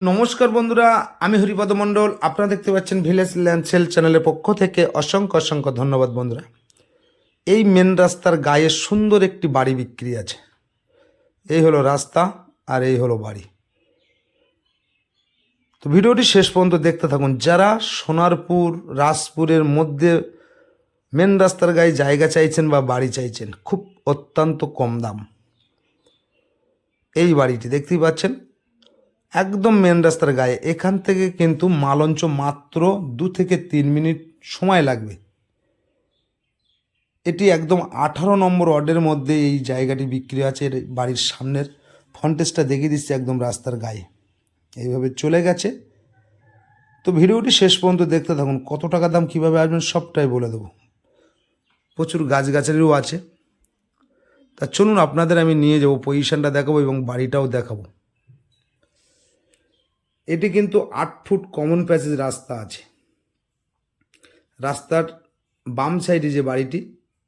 নমস্কার বন্ধুরা, আমি হরিপদ মণ্ডল। আপনারা দেখতে পাচ্ছেন ভিলেজ ল্যান্ড সেল চ্যানেলের পক্ষ থেকে অসংখ্য অসংখ্য ধন্যবাদ বন্ধুরা। এই মেন রাস্তার গায়ে সুন্দর একটি বাড়ি বিক্রি আছে। এই হলো রাস্তা আর এই হলো বাড়ি। তো ভিডিওটি শেষ পর্যন্ত দেখতে থাকুন। যারা সোনারপুর রাজপুরের মধ্যে মেন রাস্তার গায়ে জায়গা চাইছেন বা বাড়ি চাইছেন, খুব অত্যন্ত কম দাম, এই বাড়িটি দেখতেই পাচ্ছেন একদম মেন রাস্তার গায়ে। এখান থেকে কিন্তু মালঞ্চ মাত্র 2 থেকে 3 মিনিট সময় লাগবে। এটি একদম 18 নম্বর ওয়ার্ডের মধ্যে এই জায়গাটি বিক্রি আছে। এর বাড়ির সামনের ফন্টেজটা দেখিয়ে দিচ্ছে একদম রাস্তার গায়ে এইভাবে চলে গেছে। তো ভিডিওটি শেষ পর্যন্ত দেখতে থাকুন। কত টাকা দাম, কীভাবে আসবেন সবটাই বলে দেবো। প্রচুর গাছগাছালিও আছে। তা চলুন আপনাদের আমি নিয়ে যাবো, পজিশনটা দেখাবো এবং বাড়িটাও দেখাবো। এটি কিন্তু 8 ফুট কমন প্যাসেজ রাস্তা আছে। রাস্তার বাম সাইডে যে বাড়িটি,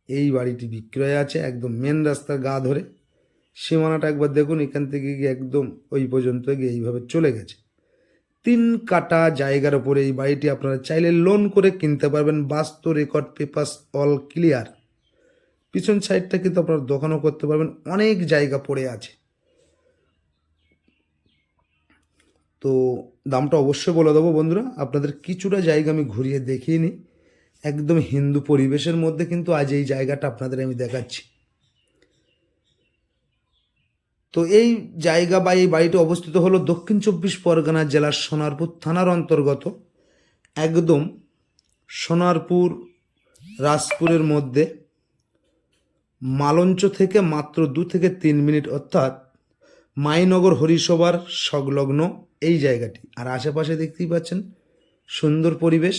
এই বাড়িটি বিক্রয় আছে একদম মেন রাস্তার গা ধরে। সীমানাটা একবার দেখুন, এখান থেকে গিয়ে একদম ওই পর্যন্ত গিয়ে এইভাবে চলে গেছে। 3 কাঠা জায়গার ওপরে এই বাড়িটি আপনারা চাইলে লোন করে কিনতে পারবেন। বাস্তু রেকর্ড, পেপারস অল ক্লিয়ার। পিছন সাইডটা কিন্তু আপনারা দোকানও করতে পারবেন, অনেক জায়গা পড়ে আছে। তো দামটা অবশ্যই বলে দেবো বন্ধুরা। আপনাদের কিছুটা জায়গা আমি ঘুরিয়ে দেখিয়ে নিই। একদম হিন্দু পরিবেশের মধ্যে কিন্তু আজ এই জায়গাটা আপনাদের আমি দেখাচ্ছি। তো এই জায়গা বা এই বাড়িটি অবস্থিত হলো দক্ষিণ 24 পরগনা জেলার সোনারপুর থানার অন্তর্গত, একদম সোনারপুর রাজপুরের মধ্যে, মালঞ্চ থেকে মাত্র 2 থেকে 3 মিনিট, অর্থাৎ মাইনগর হরিসভার সংলগ্ন এই জায়গাটি। আর আশেপাশে দেখতেই পাচ্ছেন সুন্দর পরিবেশ।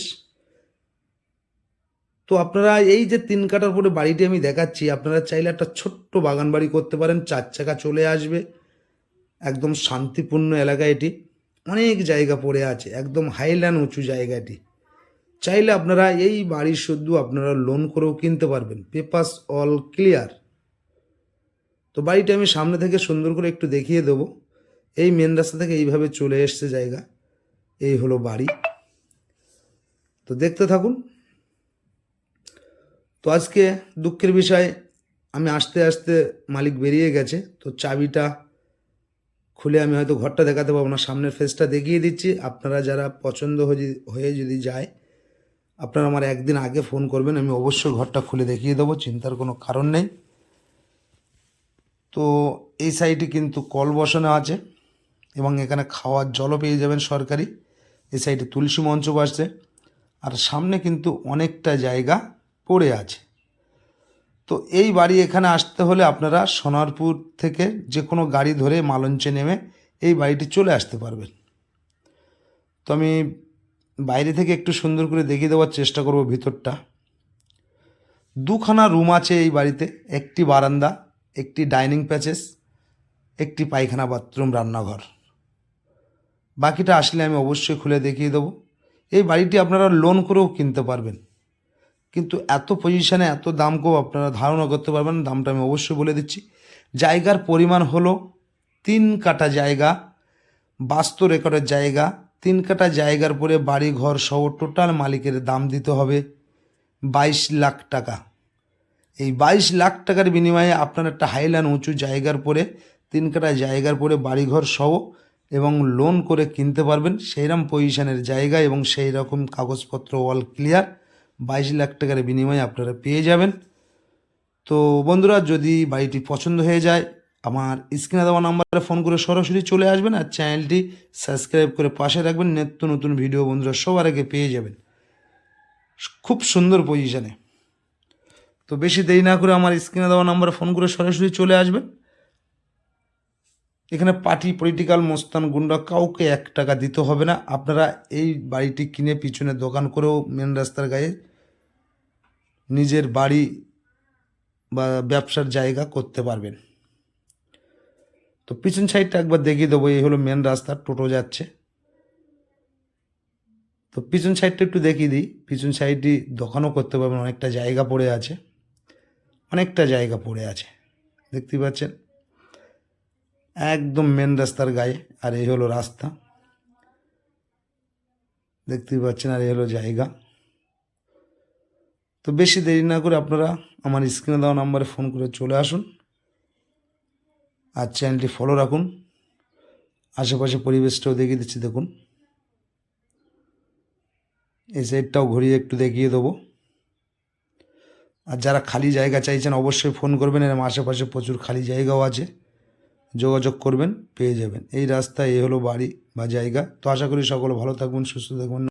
তো আপনারা এই যে 3 কাঠার উপরে বাড়িটি আমি দেখাচ্ছি, আপনারা চাইলে একটা ছোট্ট বাগান বাড়ি করতে পারেন। 4 চাকা চলে আসবে, একদম শান্তিপূর্ণ এলাকা। এটি অনেক জায়গা পড়ে আছে, একদম হাইল্যান্ড উঁচু জায়গাটি। চাইলে আপনারা এই বাড়ি শুদ্ধ আপনারা লোন করেও কিনতে পারবেন, পেপারস অল ক্লিয়ার। তো বাড়িটা আমি সামনে থেকে সুন্দর করে একটু দেখিয়ে দেবো। এই মেন রাস্তা থেকে এইভাবে চলে এসছে জায়গা। এই হলো বাড়ি। তো দেখতে থাকুন। তো আজকে দুঃখের বিষয়, আমি আসতে আসতে মালিক বেরিয়ে গেছে। তো চাবিটা খুলে আমি হয়তো ঘরটা দেখাতে পারবো না, সামনের ফেসটা দেখিয়ে দিচ্ছি। আপনারা যারা পছন্দ হয়ে যদি যায়, আপনারা আমার একদিন আগে ফোন করবেন, আমি অবশ্যই ঘরটা খুলে দেখিয়ে দেবো, চিন্তার কোনো কারণ নেই। তো এই সাইডে কিন্তু কল বসানো আছে এবং এখানে খাওয়ার জলও পেয়ে যাবেন সরকারি। এই সাইডে তুলসী মঞ্চ বসছে, আর সামনে কিন্তু অনেকটা জায়গা পড়ে আছে। তো এই বাড়ি এখানে আসতে হলে আপনারা সোনারপুর থেকে যে কোনো গাড়ি ধরে মালঞ্চে নেমে এই বাড়িটি চলে আসতে পারবেন। তো আমি বাইরে থেকে একটু সুন্দর করে দেখিয়ে দেওয়ার চেষ্টা করব ভিতরটা। 2খানা রুম আছে এই বাড়িতে, একটি বারান্দা, একটি ডাইনিং প্যাসেজ, একটি পায়খানা, বাথরুম, রান্নাঘর। বাকিটা আসলে আমি অবশ্যই খুলে দেখিয়ে দেবো। এই বাড়িটি আপনারা লোন করেও কিনতে পারবেন, কিন্তু এত পজিশানে এত দাম কেউ আপনারা ধারণা করতে পারবেন না। দামটা আমি অবশ্যই বলে দিচ্ছি। জায়গার পরিমাণ হলো 3 কাঠা জায়গা, বাস্তু রেকর্ডের জায়গা। 3 কাঠা জায়গার পরে বাড়ি ঘর সহ টোটাল মালিকের দাম দিতে হবে 22 লাখ টাকা। এই 22 লাখ টাকার বিনিময়ে আপনার একটা হাইল্যান্ড উঁচু জায়গার পরে 3 কাঠা জায়গার পরে বাড়িঘর সহ এবং লোন করে কিনতে পারবেন। সেইরকম পজিশনের জায়গা এবং সেই রকম কাগজপত্র অল ক্লিয়ার 22 লাখ টাকার বিনিময়ে আপনারা পেয়ে যাবেন। তো বন্ধুরা, যদি বাড়িটি পছন্দ হয়ে যায়, আমার স্ক্রিনে দেওয়া নাম্বারে ফোন করে সরাসরি চলে আসবেন, আর চ্যানেলটি সাবস্ক্রাইব করে পাশে রাখবেন। নিত্য নতুন ভিডিও বন্ধুরা সবার আগে পেয়ে যাবেন, খুব সুন্দর পজিশানে। তো বেশি দেরি না করে আমার স্ক্রিনে দেওয়া নাম্বারে ফোন করে সরাসরি চলে আসবেন। এখানে পার্টি, পলিটিক্যাল, মোস্তান, গুন্ডা কাউকে 1 টাকা দিতে হবে না। আপনারা এই বাড়িটি কিনে পিছনে দোকান করেও মেন রাস্তার গায়ে নিজের বাড়ি বা ব্যবসার জায়গা করতে পারবেন। তো পিছন সাইডটা একবার দেখিয়ে দেবো। এই হলো মেন রাস্তা, টোটো যাচ্ছে। তো পিছন সাইডটা একটু দেখিয়ে দিই। পিছন সাইডটি দোকানও করতে পারবেন, অনেকটা জায়গা পড়ে আছে, অনেকটা জায়গা পড়ে আছে দেখতেই পাচ্ছেন, একদম মেন রাস্তার গায়ে। আর এই হলো রাস্তা। দেখতেই পাচ্ছেন, আর এই হলো জায়গা। তো বেশি দেরি না করে আপনারা আমার স্ক্রিনে দেওয়া নাম্বারে ফোন করে চলে আসুন আর চ্যানেলটি ফলো রাখুন। আশেপাশে পরিবেশটাও দেখিয়ে দিচ্ছি, দেখুন। এই সাইডটাও ঘুরিয়ে একটু দেখিয়ে দেবো। আর যারা খালি জায়গা চাইছেন অবশ্যই ফোন করবেন, এর আশেপাশে প্রচুর খালি জায়গাও আছে, যোগাযোগ করবেন, পেয়ে যাবেন। এই রাস্তায় এই হলো বাড়ি বা জায়গা। তো আশা করি সকলে ভালো থাকবেন, সুস্থ থাকবেন।